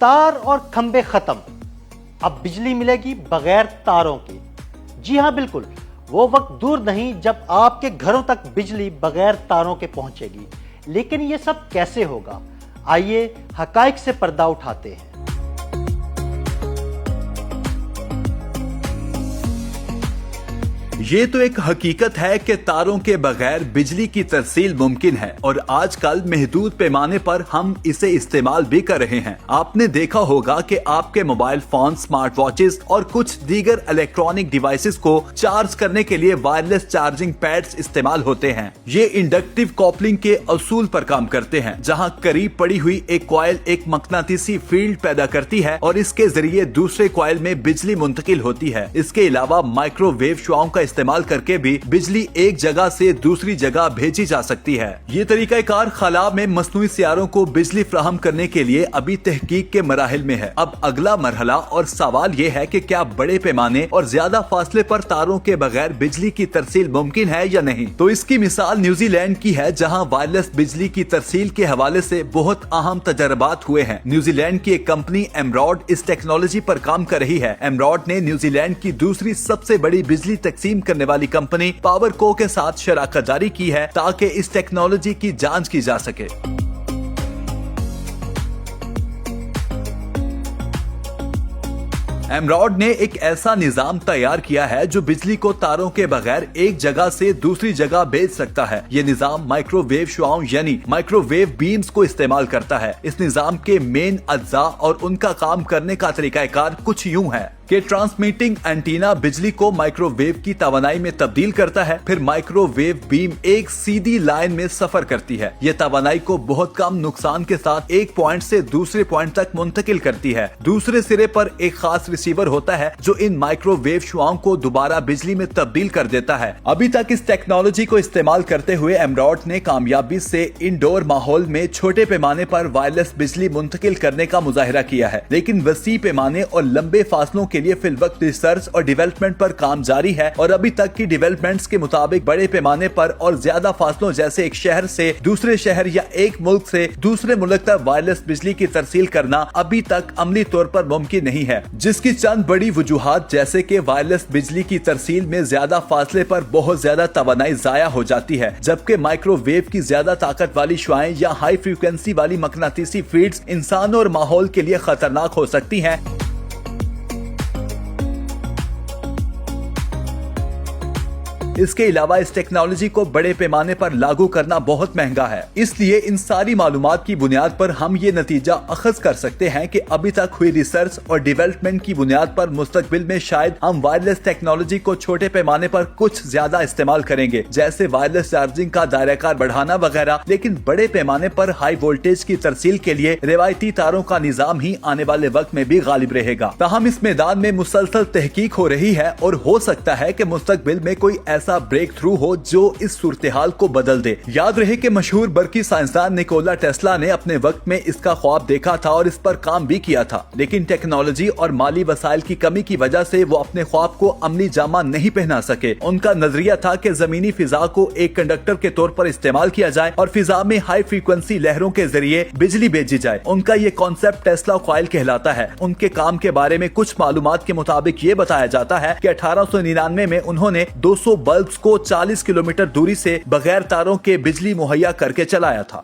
تار اور کھمبے ختم، اب بجلی ملے گی بغیر تاروں کی۔ جی ہاں بالکل، وہ وقت دور نہیں جب آپ کے گھروں تک بجلی بغیر تاروں کے پہنچے گی، لیکن یہ سب کیسے ہوگا؟ آئیے حقائق سے پردہ اٹھاتے ہیں۔ یہ تو ایک حقیقت ہے کہ تاروں کے بغیر بجلی کی ترسیل ممکن ہے، اور آج کل محدود پیمانے پر ہم اسے استعمال بھی کر رہے ہیں۔ آپ نے دیکھا ہوگا کہ آپ کے موبائل فون، سمارٹ واچز اور کچھ دیگر الیکٹرانک ڈیوائسز کو چارج کرنے کے لیے وائرلیس چارجنگ پیڈز استعمال ہوتے ہیں۔ یہ انڈکٹیو کاپلنگ کے اصول پر کام کرتے ہیں، جہاں قریب پڑی ہوئی ایک کوائل ایک مقناطیسی فیلڈ پیدا کرتی ہے اور اس کے ذریعے دوسرے کوائل میں بجلی منتقل ہوتی ہے۔ اس کے علاوہ مائکرو ویو شعاؤں کا استعمال کر کے بھی بجلی ایک جگہ سے دوسری جگہ بھیجی جا سکتی ہے۔ یہ طریقہ کار خلا میں مصنوعی سیاروں کو بجلی فراہم کرنے کے لیے ابھی تحقیق کے مراحل میں ہے۔ اب اگلا مرحلہ اور سوال یہ ہے کہ کیا بڑے پیمانے اور زیادہ فاصلے پر تاروں کے بغیر بجلی کی ترسیل ممکن ہے یا نہیں؟ تو اس کی مثال نیوزی لینڈ کی ہے، جہاں وائرلیس بجلی کی ترسیل کے حوالے سے بہت اہم تجربات ہوئے ہیں۔ نیوزی لینڈ کی ایک کمپنی ایمراڈ اس ٹیکنالوجی پر کام کر رہی ہے۔ ایمراڈ نے نیوزی لینڈ کی دوسری سب سے بڑی بجلی تقسیم کرنے والی کمپنی پاور کو کے ساتھ شراکت جاری کی ہے تاکہ اس ٹیکنالوجی کی جانچ کی جا سکے۔ ایمراڈ نے ایک ایسا نظام تیار کیا ہے جو بجلی کو تاروں کے بغیر ایک جگہ سے دوسری جگہ بھیج سکتا ہے۔ یہ نظام مائکرو ویو شعاؤں یعنی مائکرو ویو بیمز کو استعمال کرتا ہے۔ اس نظام کے مین اجزاء اور ان کا کام کرنے کا طریقہ کار کچھ یوں ہے کہ ٹرانسمیٹنگ اینٹینا بجلی کو مائکرو ویو کی توانائی میں تبدیل کرتا ہے، پھر مائکرو ویو بیم ایک سیدھی لائن میں سفر کرتی ہے۔ یہ توانائی کو بہت کم نقصان کے ساتھ ایک پوائنٹ سے دوسرے پوائنٹ تک منتقل کرتی ہے۔ دوسرے سرے پر ایک خاص ریسیور ہوتا ہے جو ان مائکرو ویو شعاؤں کو دوبارہ بجلی میں تبدیل کر دیتا ہے۔ ابھی تک اس ٹیکنالوجی کو استعمال کرتے ہوئے ایمراڈ نے کامیابی سے انڈور ماحول میں چھوٹے پیمانے پر وائرلیس بجلی منتقل کرنے کا مظاہرہ کیا ہے، لیکن وسیع پیمانے اور لمبے فاصلوں کے لیے فی الوقت ریسرچ اور ڈیولپمنٹ پر کام جاری ہے، اور ابھی تک کی ڈیولپمنٹس کے مطابق بڑے پیمانے پر اور زیادہ فاصلوں جیسے ایک شہر سے دوسرے شہر یا ایک ملک سے دوسرے ملک تک وائرلیس بجلی کی ترسیل کرنا ابھی تک عملی طور پر ممکن نہیں ہے، جس کی چند بڑی وجوہات جیسے کہ وائرلیس بجلی کی ترسیل میں زیادہ فاصلے پر بہت زیادہ توانائی ضائع ہو جاتی ہے، جبکہ مائکرو ویو کی زیادہ طاقت والی شعاعیں یا ہائی فریکوینسی والی مقناطیسی فیلڈز انسانوں اور ماحول کے لیے خطرناک ہو سکتی ہیں۔ اس کے علاوہ اس ٹیکنالوجی کو بڑے پیمانے پر لاگو کرنا بہت مہنگا ہے، اس لیے ان ساری معلومات کی بنیاد پر ہم یہ نتیجہ اخذ کر سکتے ہیں کہ ابھی تک ہوئی ریسرچ اور ڈیولپمنٹ کی بنیاد پر مستقبل میں شاید ہم وائرلیس ٹیکنالوجی کو چھوٹے پیمانے پر کچھ زیادہ استعمال کریں گے، جیسے وائرلیس چارجنگ کا دائرہ کار بڑھانا وغیرہ، لیکن بڑے پیمانے پر ہائی وولٹیج کی ترسیل کے لیے روایتی تاروں کا نظام ہی آنے والے وقت میں بھی غالب رہے گا۔ تاہم اس میدان میں مسلسل تحقیق ہو رہی ہے، اور ہو سکتا ہے کہ مستقبل میں کوئی ایسا بریک تھرو ہو جو اس صورتحال کو بدل دے۔ یاد رہے کہ مشہور برقی سائنسدان نکولا ٹیسلا نے اپنے وقت میں اس کا خواب دیکھا تھا اور اس پر کام بھی کیا تھا، لیکن ٹیکنالوجی اور مالی وسائل کی کمی کی وجہ سے وہ اپنے خواب کو عملی جامہ نہیں پہنا سکے۔ ان کا نظریہ تھا کہ زمینی فضا کو ایک کنڈکٹر کے طور پر استعمال کیا جائے اور فضا میں ہائی فریکوینسی لہروں کے ذریعے بجلی بھیجی جائے۔ ان کا یہ کانسیپٹ ٹیسلا کوائل کہلاتا ہے۔ ان کے کام کے بارے میں کچھ معلومات کے مطابق یہ بتایا جاتا ہے کہ 1899 میں انہوں نے 200 بلبز کو 40 کلومیٹر دوری سے بغیر تاروں کے بجلی مہیا کر کے چلایا تھا۔